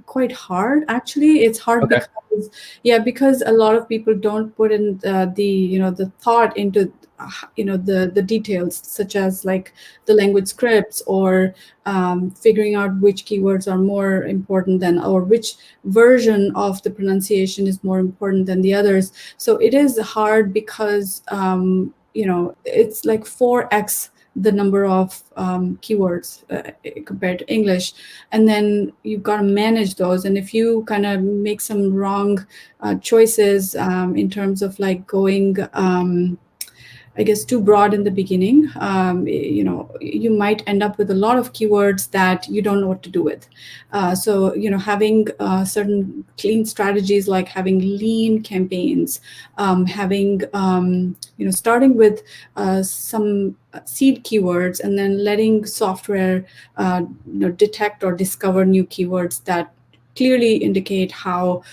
quite hard. Actually, it's hard because a lot of people don't put in the thought into the details, such as like the language scripts, or figuring out which keywords are more important than, or which version of the pronunciation is more important than the others. So it is hard because it's like 4x the number of keywords compared to English, and then you've got to manage those. And if you kind of make some wrong choices in terms of like going I guess too broad in the beginning, you might end up with a lot of keywords that you don't know what to do with. So having certain clean strategies, like having lean campaigns, having starting with some seed keywords, and then letting software detect or discover new keywords that clearly indicate how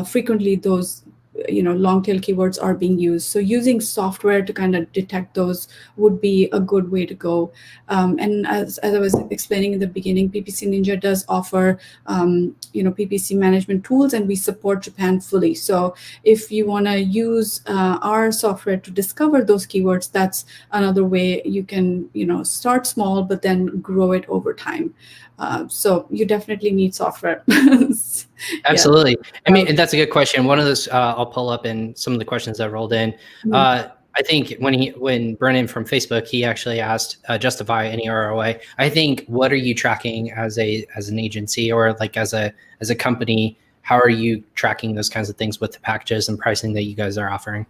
frequently those long tail keywords are being used. So using software to kind of detect those would be a good way to go. And as I was explaining in the beginning, Ppc Ninja does offer PPC management tools, and we support Japan fully. So if you want to use our software to discover those keywords, that's another way you can start small but then grow it over time. So you definitely need software. Absolutely. I mean, and that's a good question. One of those I'll pull up in some of the questions that rolled in. I think when Brennan from Facebook, he actually asked justify any ROI. I think, what are you tracking as an agency, or like as a company? How are you tracking those kinds of things with the packages and pricing that you guys are offering?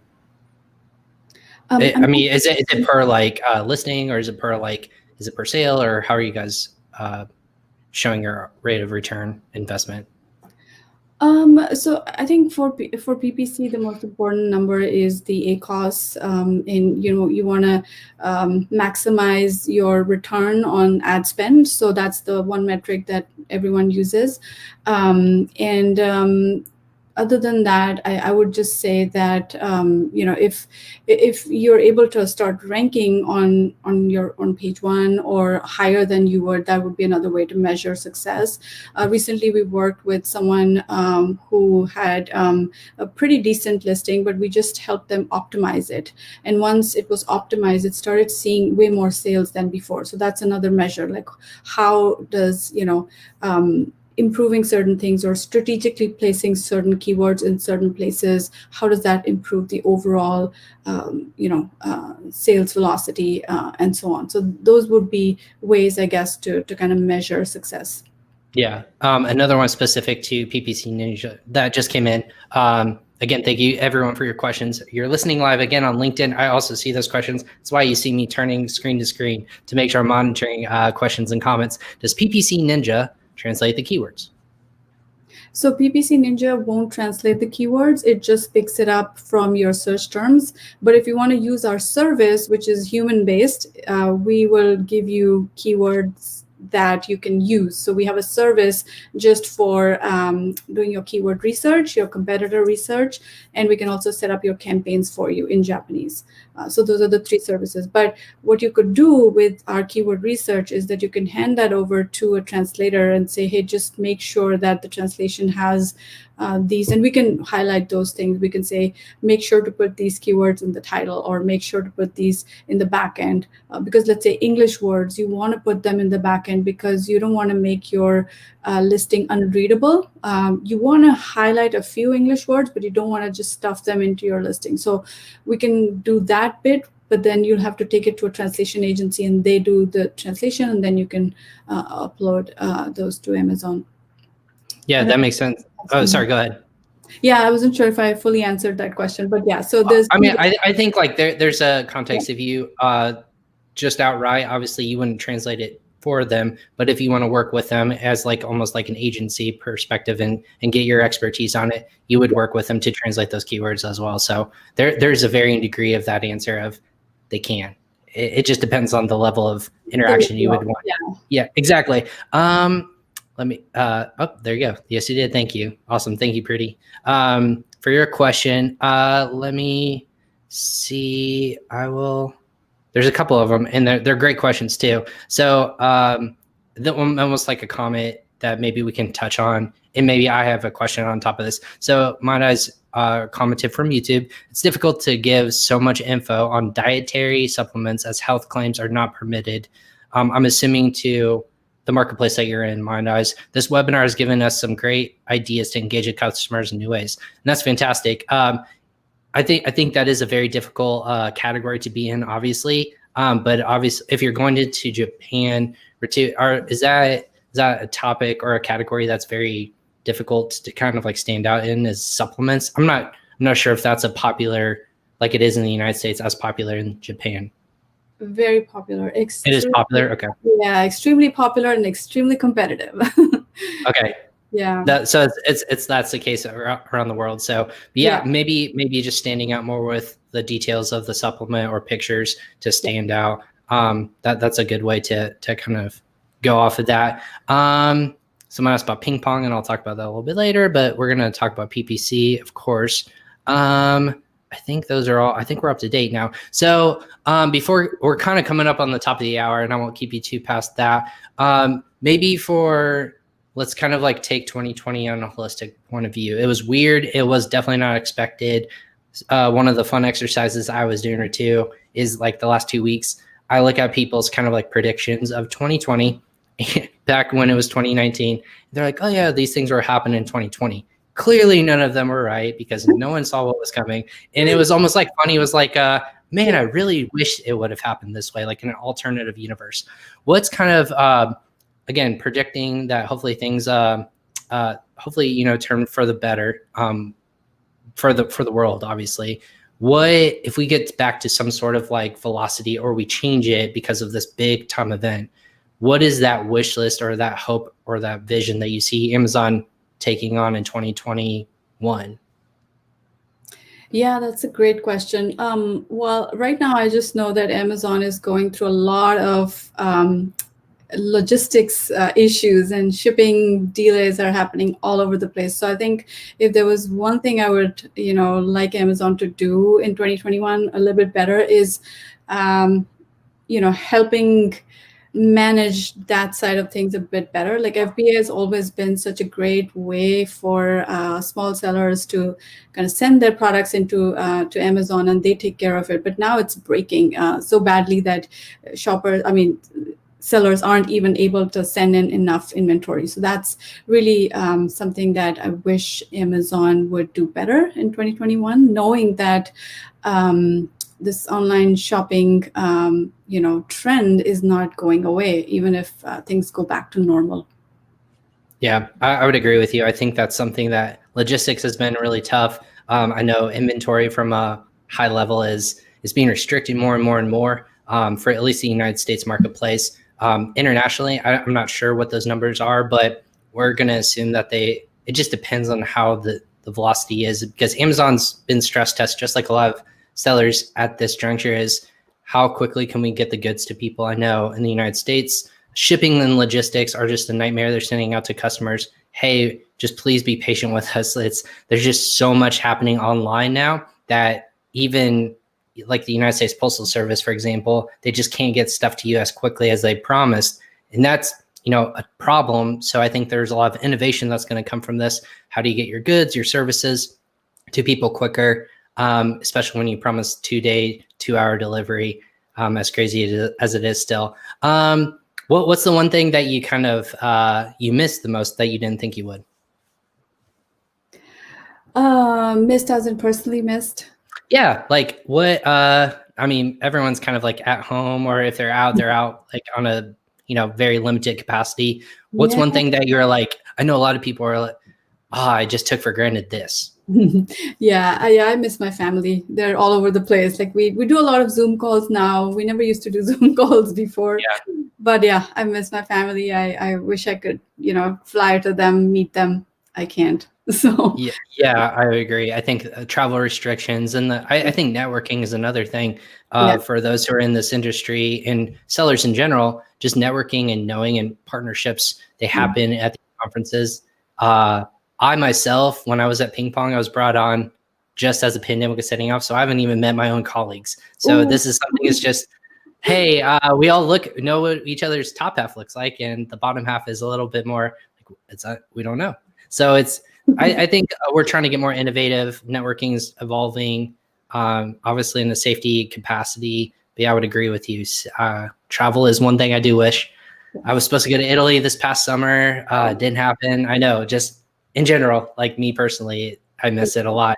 I mean, is it per listing, or is it per sale, or how are you guys showing your rate of return investment? So I think for PPC, the most important number is the ACoS. And you want to maximize your return on ad spend. So that's the one metric that everyone uses. Other than that, I would just say that if you're able to start ranking on page 1 or higher than you were, that would be another way to measure success. Recently, we worked with someone who had a pretty decent listing, but we just helped them optimize it. And once it was optimized, it started seeing way more sales than before. So that's another measure, like how does improving certain things or strategically placing certain keywords in certain places, how does that improve the overall sales velocity and so on. So those would be ways, I guess, to kind of measure success. Yeah. Another one specific to PPC Ninja that just came in. Again, thank you everyone for your questions. You're listening live again on LinkedIn. I also see those questions. That's why you see me turning screen to screen to make sure I'm monitoring questions and comments. Does PPC Ninja translate the keywords? So PPC Ninja won't translate the keywords. It just picks it up from your search terms. But if you want to use our service, which is human-based, we will give you keywords that you can use. So we have a service just for doing your keyword research, your competitor research, and we can also set up your campaigns for you in Japanese. So those are the 3 services. But what you could do with our keyword research is that you can hand that over to a translator and say, hey, just make sure that the translation has these, and we can highlight those things. We can say, make sure to put these keywords in the title, or make sure to put these in the back end. Because let's say English words, you want to put them in the back end because you don't want to make your listing unreadable. You want to highlight a few English words, but you don't want to just stuff them into your listing. So we can do that bit, but then you'll have to take it to a translation agency and they do the translation, and then you can upload those to Amazon. Yeah, that makes sense. Oh, sorry, go ahead. Yeah, I wasn't sure if I fully answered that question, but yeah, so there's... I mean, I think like there's a context. If you just outright, obviously you wouldn't translate it for them, but if you want to work with them as like almost like an agency perspective and get your expertise on it, you would work with them to translate those keywords as well. So there's a varying degree of that answer of they can. It just depends on the level of interaction you would want. Yeah, exactly. Let me, oh, there you go. Yes, you did. Thank you. Awesome. Thank you, Pretty. For your question, let me see. There's a couple of them, and they're great questions too. So that one almost like a comment that maybe we can touch on, and maybe I have a question on top of this. So Mana's commented from YouTube, it's difficult to give so much info on dietary supplements as health claims are not permitted. I'm assuming to the marketplace that you're in, Mind Eyes. This webinar has given us some great ideas to engage with customers in new ways, and that's fantastic. I think that is a very difficult category to be in, obviously. But obviously, if you're going to Japan, is that a topic or a category that's very difficult to kind of like stand out in as supplements? I'm not sure if that's a popular, like it is in the United States, as popular in Japan. Very popular. It is popular. Okay. Yeah, extremely popular and extremely competitive. Okay. Yeah. So that's the case around the world. So yeah, maybe just standing out more with the details of the supplement or pictures to stand out. That's a good way to kind of go off of that. Someone asked about ping pong, and I'll talk about that a little bit later. But we're going to talk about PPC, of course. I think those are all. I think we're up to date now. So before we're kind of coming up on the top of the hour, and I won't keep you too past that. Maybe let's kind of like take 2020 on a holistic point of view. It was weird. It was definitely not expected. One of the fun exercises I was doing or two is like the last 2 weeks, I look at people's kind of like predictions of 2020 back when it was 2019. They're like, oh yeah, these things were happening in 2020. Clearly none of them were right because no one saw what was coming. And it was almost like funny. It was like, man, I really wish it would have happened this way, like in an alternative universe. What's kind of, again, predicting that hopefully things, hopefully, turn for the better for the world, obviously. What if we get back to some sort of like velocity, or we change it because of this big time event? What is that wish list or that hope or that vision that you see Amazon taking on in 2021? Yeah, that's a great question. Well, right now I just know that Amazon is going through a lot of logistics issues, and shipping delays are happening all over the place. So I think if there was one thing I would, like Amazon to do in 2021 a little bit better is, helping manage that side of things a bit better. Like FBA has always been such a great way for small sellers to kind of send their products into to Amazon, and they take care of it. But now it's breaking so badly that sellers aren't even able to send in enough inventory. So that's really something that I wish Amazon would do better in 2021, knowing that this online shopping, trend is not going away, even if things go back to normal. Yeah, I would agree with you. I think that's something that logistics has been really tough. I know inventory from a high level is being restricted more and more and more for at least the United States marketplace. Internationally, I'm not sure what those numbers are, but we're going to assume that it just depends on how the velocity is, because Amazon's been stress tested just like a lot of sellers at this juncture is how quickly can we get the goods to people. I know in the United States, shipping and logistics are just a nightmare. They're sending out to customers, hey, just please be patient with us. There's just so much happening online now that even like the United States Postal Service, for example, they just can't get stuff to you as quickly as they promised. And that's, a problem. So I think there's a lot of innovation that's going to come from this. How do you get your goods, your services to people quicker, especially when you promise 2-day, 2-hour delivery, as crazy as it is still. What's the one thing that you kind of you missed the most that you didn't think you would? Missed as in personally missed? Yeah, like what? I mean, everyone's kind of like at home, or if they're out like on a very limited capacity. What's one thing that you're like? I know a lot of people are like, I just took for granted this. Yeah, I miss my family. They're all over the place. Like we do a lot of Zoom calls now. We never used to do Zoom calls before. Yeah. But yeah, I miss my family. I wish I could, fly to them, meet them. I can't. So yeah, I agree. I think travel restrictions and I think networking is another thing for those who are in this industry and sellers in general. Just networking and knowing and partnerships, they happen at the conferences. I myself, when I was at Ping Pong, I was brought on just as the pandemic was setting off. So I haven't even met my own colleagues. So this is something that's just, hey, we all know what each other's top half looks like. And the bottom half is a little bit more like, we don't know. So I think we're trying to get more innovative. Networking is evolving, obviously in the safety capacity. But yeah, I would agree with you. Travel is one thing I do wish. I was supposed to go to Italy this past summer. Didn't happen. I know, just in general, like me personally, I miss it a lot.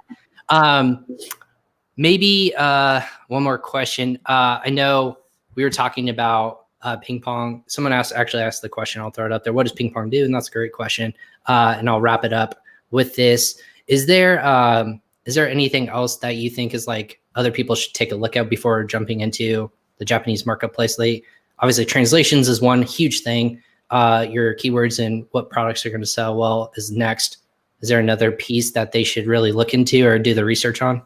Maybe one more question. I know we were talking about ping pong. Someone actually asked the question. I'll throw it up there. What does ping pong do? And that's a great question. And I'll wrap it up with this. Is there anything else that you think is like other people should take a look at before jumping into the Japanese marketplace? Obviously, translations is one huge thing. Your keywords and what products are going to sell well is next. Is there another piece that they should really look into or do the research on?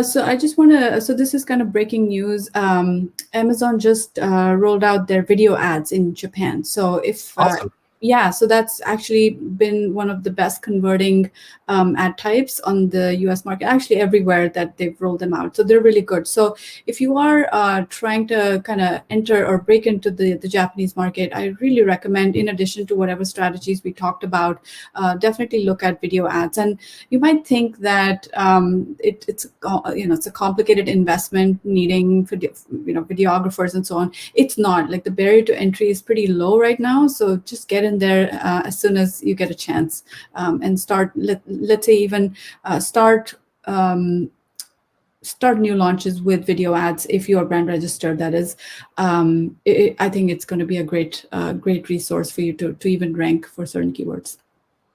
So I just want to, so this is kind of breaking news. Amazon just rolled out their video ads in Japan. So if Awesome. Yeah, so that's actually been one of the best converting ad types on the US market, actually everywhere that they've rolled them out. So they're really good. So if you are trying to kind of enter or break into the Japanese market, I really recommend, in addition to whatever strategies we talked about, definitely look at video ads. And you might think that it's a complicated investment needing videographers and so on. It's not. Like the barrier to entry is pretty low right now. So just get in there as soon as you get a chance and start. Let's say even start new launches with video ads if you are brand registered. That is, I think it's going to be a great resource for you to even rank for certain keywords.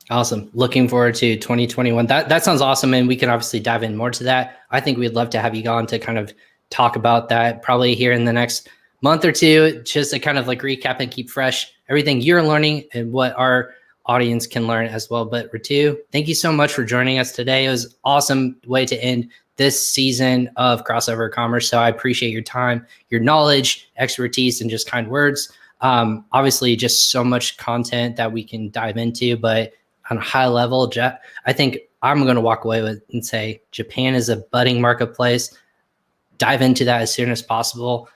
Awesome. Looking forward to 2021. That sounds awesome. And we can obviously dive in more to that. I think we'd love to have you on to kind of talk about that probably here in the next month or two, just to kind of like recap and keep fresh everything you're learning and what our audience can learn as well. But Ritu, thank you so much for joining us today. It was an awesome way to end this season of Crossover Commerce. So I appreciate your time, your knowledge, expertise, and just kind words. Obviously, just so much content that we can dive into, but on a high level, I think I'm going to walk away with and say Japan is a budding marketplace. Dive into that as soon as possible.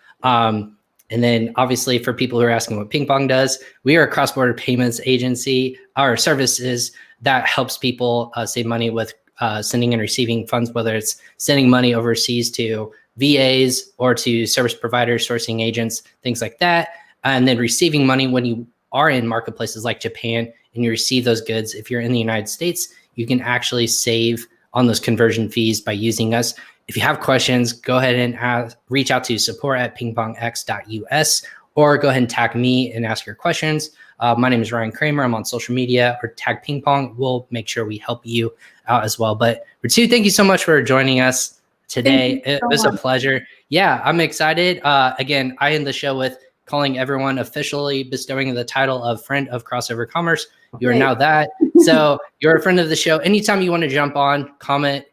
And then obviously for people who are asking what Ping Pong does, we are a cross-border payments agency. Our services that helps people save money with sending and receiving funds, whether it's sending money overseas to VAs or to service providers, sourcing agents, things like that. And then receiving money when you are in marketplaces like Japan and you receive those goods. If you're in the United States, you can actually save on those conversion fees by using us. If you have questions, go ahead and reach out to support@pingpongx.us or go ahead and tag me and ask your questions. My name is Ryan Kramer. I'm on social media, or tag Ping Pong. We'll make sure we help you out as well. But Ritu, thank you so much for joining us today. It was a pleasure. Yeah, I'm excited. Again, I end the show with calling everyone officially bestowing the title of Friend of Crossover Commerce. You are now that. So you're a friend of the show. Anytime you want to jump on, comment,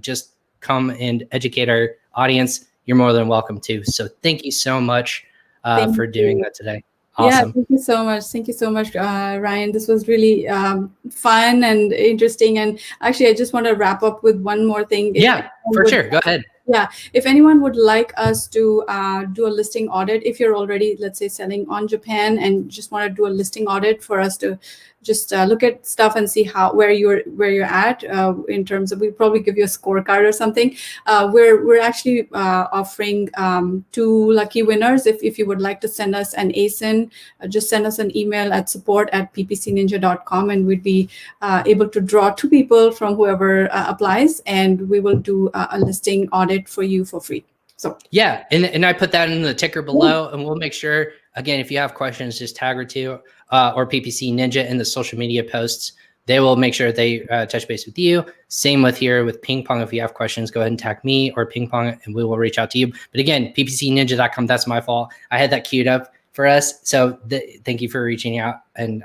just come and educate our audience, you're more than welcome to. So thank you so much for doing that today. Awesome. Yeah, thank you so much. Thank you so much, Ryan. This was really fun and interesting. And actually, I just want to wrap up with one more thing. Yeah, for sure. Go ahead. Yeah, if anyone would like us to do a listing audit, if you're already, let's say, selling on Japan and just want to do a listing audit for us to just look at stuff and see where you're at in terms of, we probably give you a scorecard or something. We're actually offering 2 lucky winners. If you would like to send us an ASIN, just send us an email at support@ppcninja.com, and we'd be able to draw 2 people from whoever applies, and we will do a listing audit for you for free. So yeah, and I put that in the ticker below, and we'll make sure, again, if you have questions, just tag Ritu or PPC Ninja in the social media posts. They will make sure they touch base with you. Same with here with Ping Pong. If you have questions, go ahead and tag me or Ping Pong, and we will reach out to you. But again, ppcninja.com, that's my fault. I had that queued up for us. So thank you for reaching out and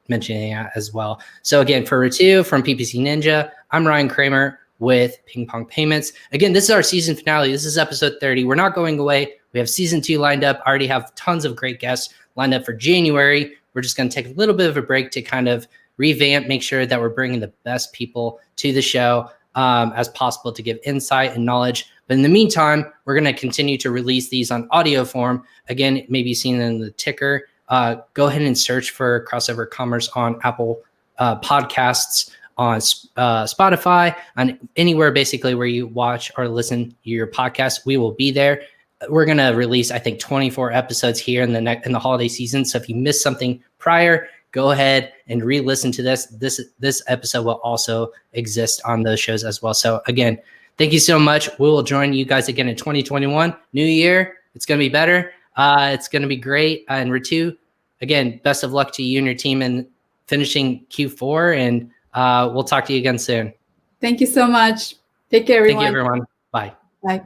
mentioning that as well. So again, for Ritu from PPC Ninja, I'm Ryan Kramer with Ping Pong Payments. Again, this is our season finale. This is episode 30. We're not going away. We have season 2 lined up. I already have tons of great guests lined up for January. We're just going to take a little bit of a break to kind of revamp, make sure that we're bringing the best people to the show as possible to give insight and knowledge. But in the meantime, we're going to continue to release these on audio form. Again, maybe seen in the ticker. Go ahead and search for Crossover Commerce on Apple Podcasts, on Spotify, on anywhere basically where you watch or listen to your podcast. We will be there. We're going to release, I think, 24 episodes here in the holiday season. So if you missed something prior, go ahead and re-listen to this. This episode will also exist on those shows as well. So again, thank you so much. We will join you guys again in 2021. New year. It's going to be better. It's going to be great. And Ritu, again, best of luck to you and your team in finishing Q4. And we'll talk to you again soon. Thank you so much. Take care, everyone. Thank you, everyone. Bye. Bye.